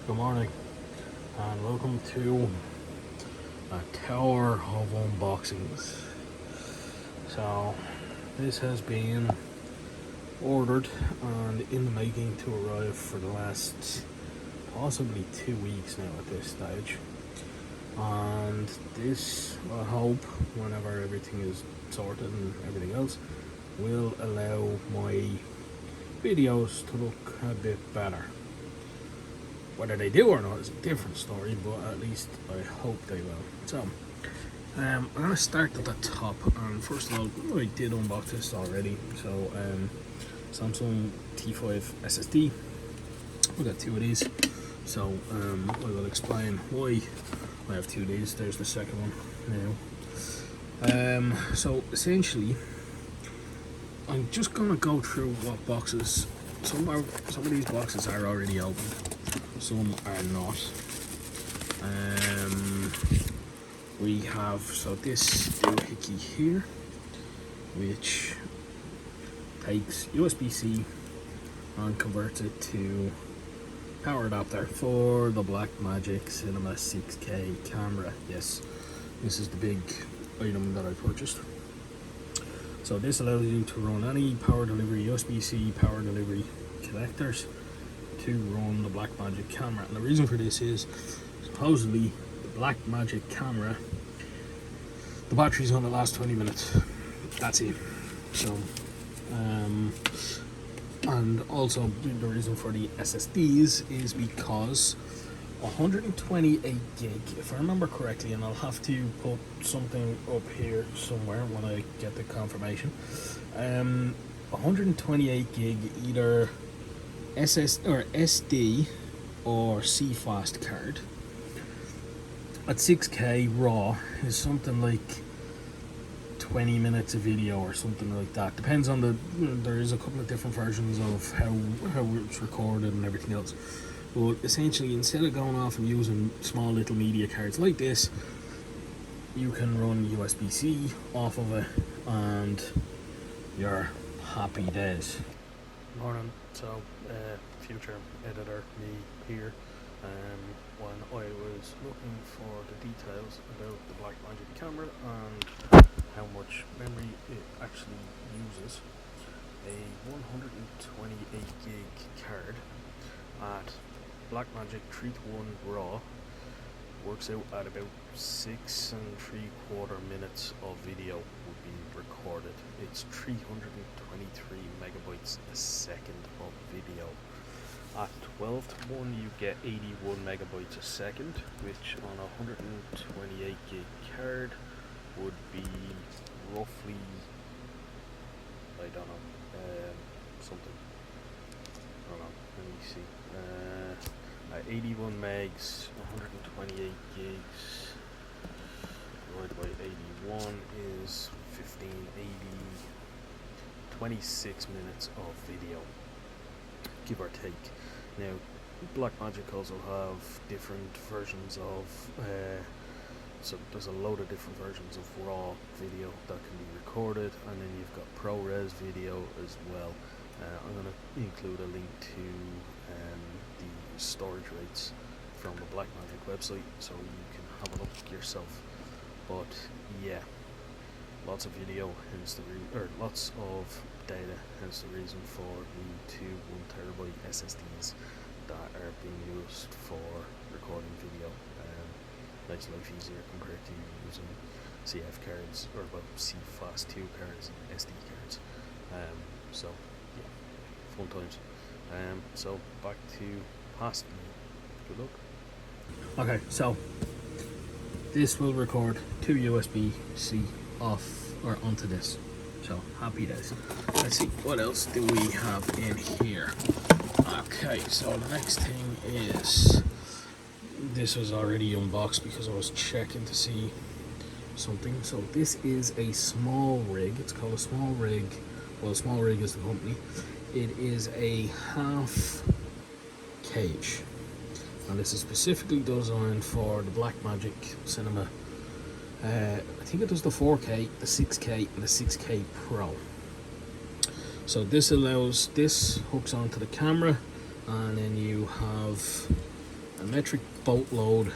Good morning and welcome to a tower of unboxings. So this has been ordered and in the making to arrive for the last possibly 2 weeks now at this stage, and this, I hope, whenever everything is sorted and everything else, will allow my videos to look a bit better. Whether they do or not is a different story, but at least I hope they will. So, I'm going to start at the top, and first of all, I did unbox this already. So, Samsung T5 SSD. I've got 2 of these, so I will explain why I have 2 of these. There's the second one now. So essentially, I'm just going to go through what boxes. Some of these boxes are already opened. Some are not. We have this doohickey here, which takes USB-C and converts it to power adapter for the BlackMagic Cinema 6K camera. Yes, this is the big item that I purchased. So this allows you to run any power delivery, USB-C power delivery connectors to run the BlackMagic camera. And the reason for this is supposedly the BlackMagic camera, the battery's going to last 20 minutes. That's it. So, and also the reason for the SSDs is because 128 gig, if I remember correctly, and I'll have to put something up here somewhere when I get the confirmation. 128 gig either SD or CFast card at 6K raw is something like 20 minutes of video or something like that. Depends on there is a couple of different versions of how it's recorded and everything else. But essentially, instead of going off and using small little media cards like this, you can run USB-C off of it and you're happy days. Morning. So, future editor me here. When I was looking for the details about the BlackMagic camera and how much memory it actually uses, a 128 gig card at BlackMagic 3:1 RAW works out at about 6 3/4 minutes of video would be recorded. It's 323 megabytes a second of video. At 12:1 you get 81 megabytes a second, which on a 128 gig card would be roughly, I don't know, something. Hold on, let me see. At 81 megs, 128 gigs divided by 81 is 1580, 26 minutes of video, give or take. Now, BlackMagic also have different versions of, so there's a load of different versions of raw video that can be recorded, and then you've got ProRes video as well. I'm going to include a link to the storage rates from the BlackMagic website so you can have a look yourself. But yeah, lots of video, hence lots of data, hence the reason for the 2 1TB SSDs that are being used for recording video. Makes life easier compared to using CF cards or CFast 2 cards and SD cards. So yeah, fun times. So back to past me. Good luck. Okay, so this will record 2 USB-C off or onto this. So happy days. Let's see, what else do we have in here? Okay, so the next thing is, this was already unboxed because I was checking to see something. So this is a small rig. It's called a small rig. Well, Small Rig is the company. It is a half cage, and this is specifically designed for the BlackMagic Cinema. I think it does the 4K, the 6K, and the 6K Pro. So this hooks onto the camera, and then you have metric boatload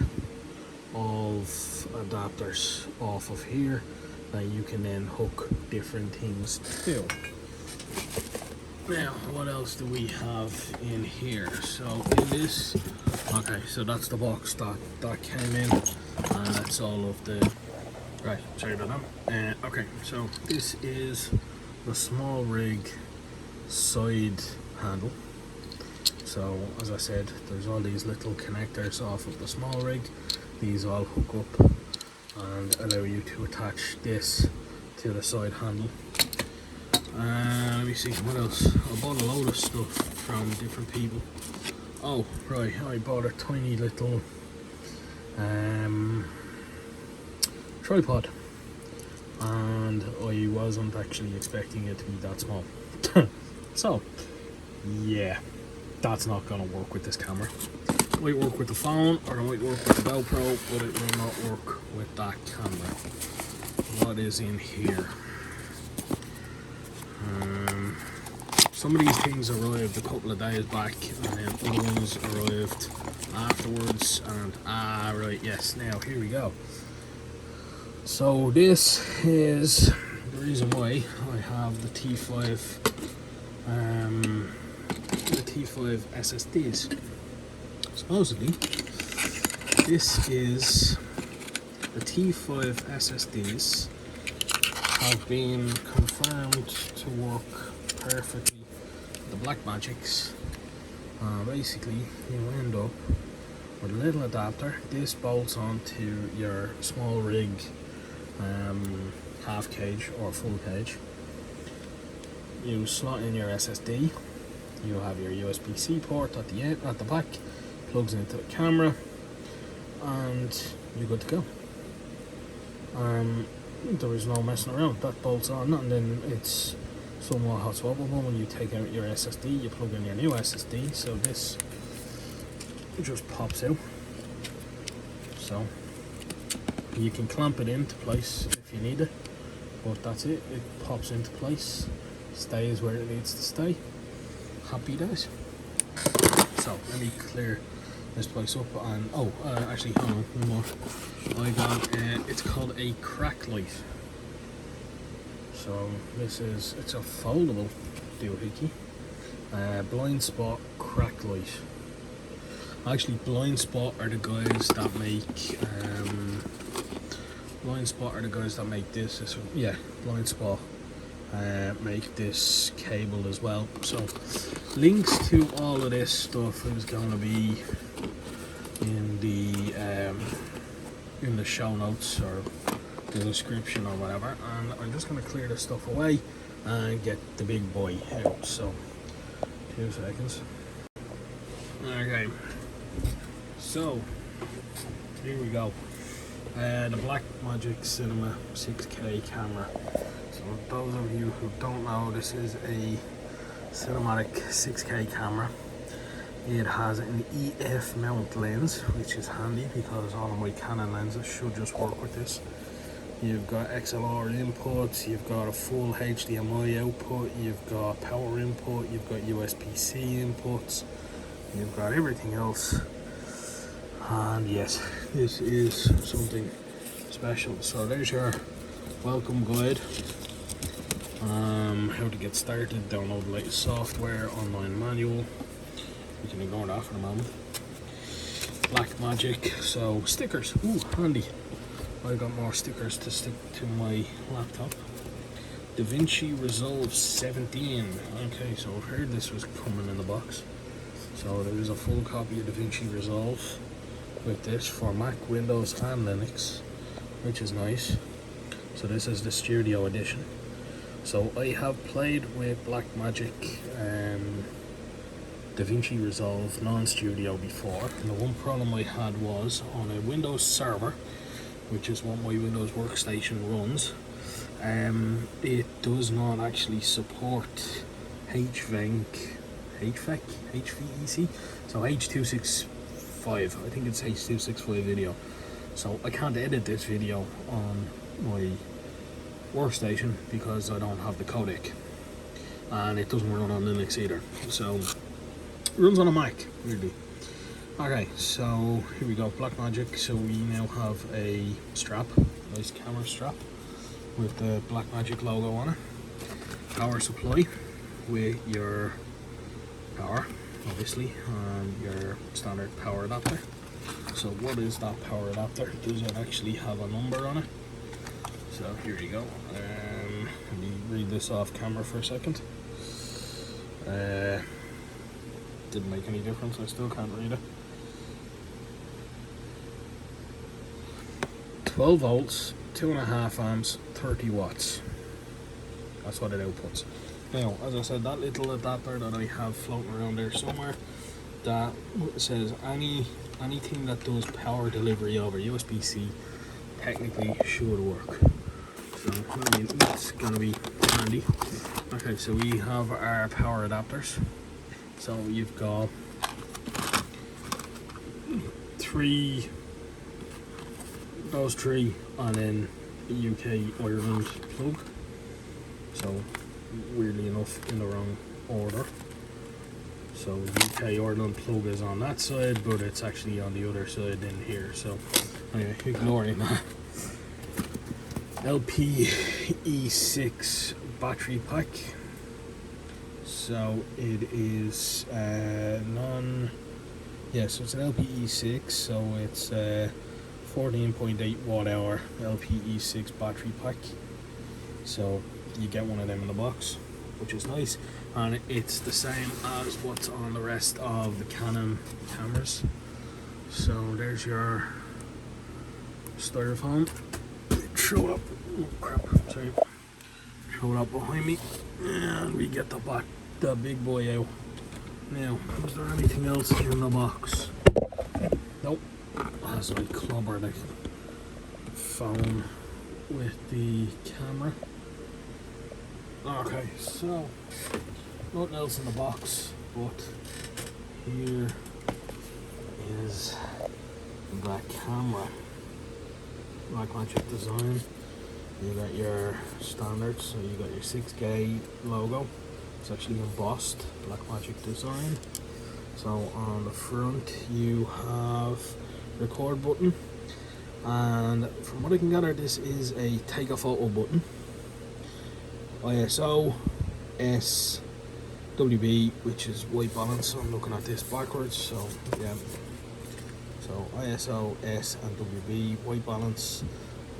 of adapters off of here that you can then hook different things to. Now, what else do we have in here? So in this, okay, so that's the box that came in, and that's all of the, right, sorry about that. Okay, so this is the small rig side handle. So as I said, there's all these little connectors off of the small rig. These all hook up and allow you to attach this to the side handle. Let me see, what else? I bought a load of stuff from different people. Oh, right, I bought a tiny little tripod, and I wasn't actually expecting it to be that small. So, yeah, that's not going to work with this camera. It might work with the phone, or it might work with the GoPro, but it will not work with that camera. What is in here? Some of these things arrived a couple of days back, and then other ones arrived afterwards, and right, yes, now here we go. So this is the reason why I have the T5 SSDs. Supposedly this is the T5 SSDs have been confirmed to work perfectly with the BlackMagics. Basically you end up with a little adapter. This bolts onto your small rig half cage or full cage. You slot in your SSD. You have your USB-C port at the end, at the back, plugs into the camera, and you're good to go. There is no messing around. That bolts on, and then it's somewhat hot swappable. When you take out your SSD, you plug in your new SSD, so this just pops out. So you can clamp it into place if you need it, but that's it. It pops into place, stays where it needs to stay. Happy days. So let me clear this place up, and actually, hold on, one more. I got it's called a crack light. So this is, it's a foldable doohickey. Blind Spot crack light. Actually, Blind Spot are the guys that make this. Yeah, Blind Spot make this cable as well. So links to all of this stuff is going to be in the show notes or the description or whatever, and I'm just going to clear this stuff away and get the big boy out. So 2 seconds. Okay, so here we go. The BlackMagic Cinema 6K camera. So those of you who don't know, this is a cinematic 6K camera. It has an EF mount lens, which is handy because all of my Canon lenses should just work with this. You've got XLR inputs, you've got a full HDMI output, you've got power input, you've got USB-C inputs, you've got everything else. And yes, this is something special. So there's your welcome guide. How to get started, download the latest software, online manual. You can ignore that for the moment. BlackMagic, so stickers, ooh, handy. I got more stickers to stick to my laptop. Davinci Resolve 17. Okay, so I've heard this was coming in the box. So there is a full copy of Davinci Resolve with this for Mac, Windows and Linux, which is nice. So this is the Studio Edition. So I have played with BlackMagic Davinci Resolve non-studio before, and the one problem I had was on a Windows server, which is what my Windows workstation runs. It does not actually support HVEC, so H.265, I think it's H.265 video. So I can't edit this video on my workstation because I don't have the codec, and it doesn't run on Linux either. So it runs on a Mac, really. Okay, so here we go, BlackMagic. So we now have a strap, nice camera strap with the BlackMagic logo on it. Power supply with your power, obviously, and your standard power adapter. So what is that power adapter? Does it actually have a number on it? So here you go. Let me read this off camera for a second. Didn't make any difference, I still can't read it. 12 volts, 2.5 amps, 30 watts. That's what it outputs. Now, as I said, that little adapter that I have floating around there somewhere, that says anything that does power delivery over USB-C technically should work. So, I mean, that's gonna be handy. Okay, so we have our power adapters. So you've got those three, and then the UK Ireland plug. So weirdly enough, in the wrong order. So UK Ireland plug is on that side, but it's actually on the other side in here. So anyway, ignoring that. LPE6 battery pack. So it is so it's an LPE6, so it's 14.8 watt hour LPE6 battery pack. So you get one of them in the box, which is nice, and it's the same as what's on the rest of the Canon cameras. So there's your styrofoam. Throw it up. Oh crap! Sorry. Throw it up behind me, and we get the big boy out. Now, is there anything else in the box? Nope. As I clobber the phone with the camera. Okay, so nothing else in the box, but here is the camera. BlackMagic design. You got your standards, so you got your 6K logo. It's actually embossed, BlackMagic design. So on the front you have record button, and from what I can gather, this is a take a photo button. ISO, S, WB, which is white balance. I'm looking at this backwards, so yeah. So ISO, S and WB, white balance,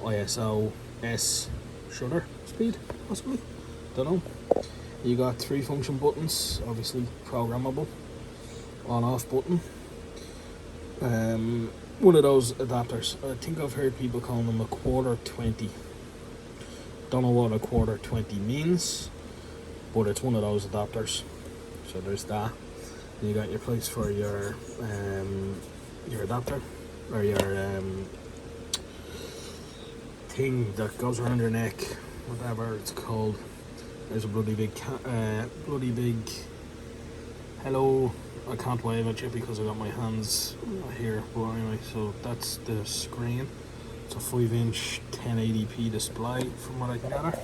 ISO, S, shutter speed, possibly, don't know. You got 3 function buttons, obviously programmable. On off button. One of those adapters, I think I've heard people call them a quarter 20. Don't know what a quarter 20 means, but it's one of those adapters. So there's that. You got your place for your adapter, or your thing that goes around your neck, whatever it's called. There's a bloody big hello. I can't wave at you because I got my hands here, but anyway, so that's the screen. It's a 5-inch 1080p display from what I can gather.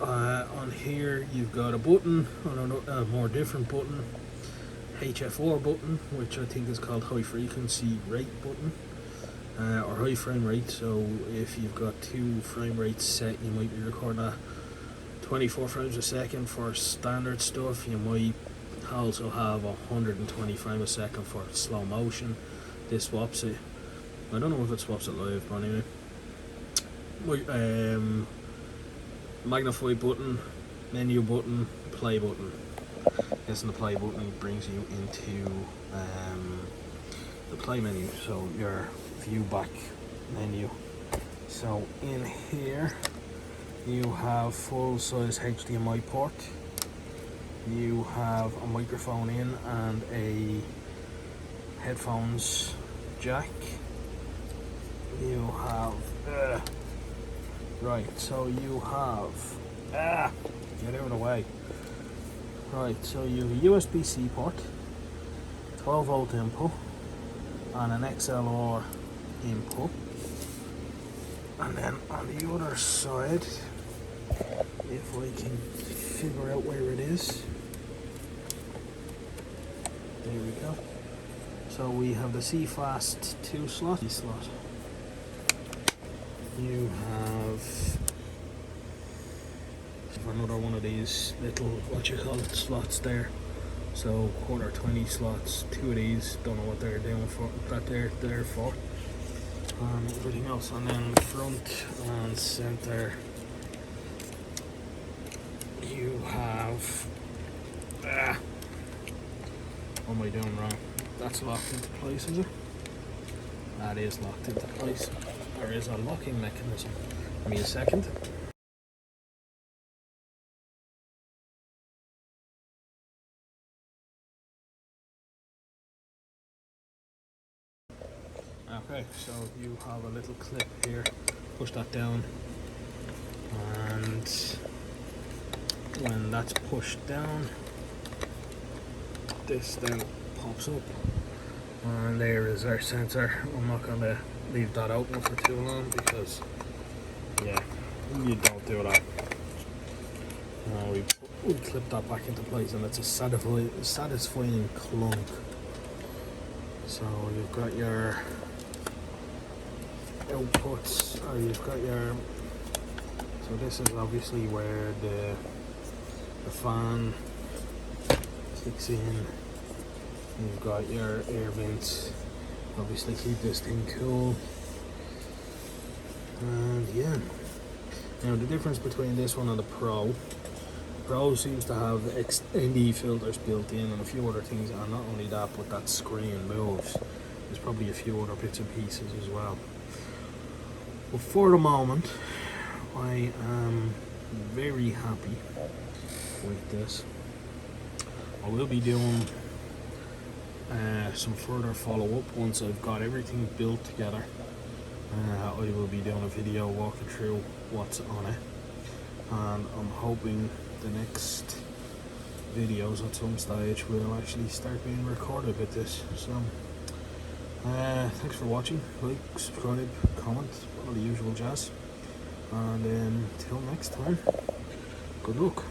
On here you've got a button, a more different button, HF4 button, which I think is called high frequency rate button, or high frame rate. So if you've got 2 frame rates set, you might be recording at 24 frames a second for standard stuff. You might also have 120 frames a second for slow motion. This swaps it. I don't know if it swaps it live, but anyway. Magnify button, menu button, play button. Guessing the play button brings you into the play menu, so your view back menu. So in here you have full size HDMI port. You have a microphone in and a headphones jack. You have right, so you have get out of the way. Right, so you have a USB-C port, 12 volt input, and an XLR input. And then on the other side, if I can figure out where it is, there we go. So we have the C-Fast 2 slot. You have another one of these little, what you call it, slots there. So quarter 20 slots, 2 of these, don't know what they're doing for, that they're there for. And everything else, and then front and center you have, what am I doing wrong? That's locked into place, is it? That is locked into place. There is a locking mechanism. Give me a second. Okay, so you have a little clip here. Push that down, and when that's pushed down, this then pops up, and there is our sensor. I'm not going to leave that open for too long because, yeah, you don't do that. We clip that back into place, and it's a satisfying clunk. So you've got your outputs, or you've got your, so this is obviously where the fan kicks in. You've got your air vents, obviously keep this thing cool. And yeah, now the difference between this one and the Pro seems to have ND filters built in and a few other things, and not only that, but that screen moves. There's probably a few other bits and pieces as well. But for the moment, I am very happy with this. I will be doing some further follow-up once I've got everything built together. I will be doing a video walking through what's on it, and I'm hoping the next videos at some stage will actually start being recorded with this. So thanks for watching. Like, subscribe, comment, all the usual jazz, and until next time, good luck.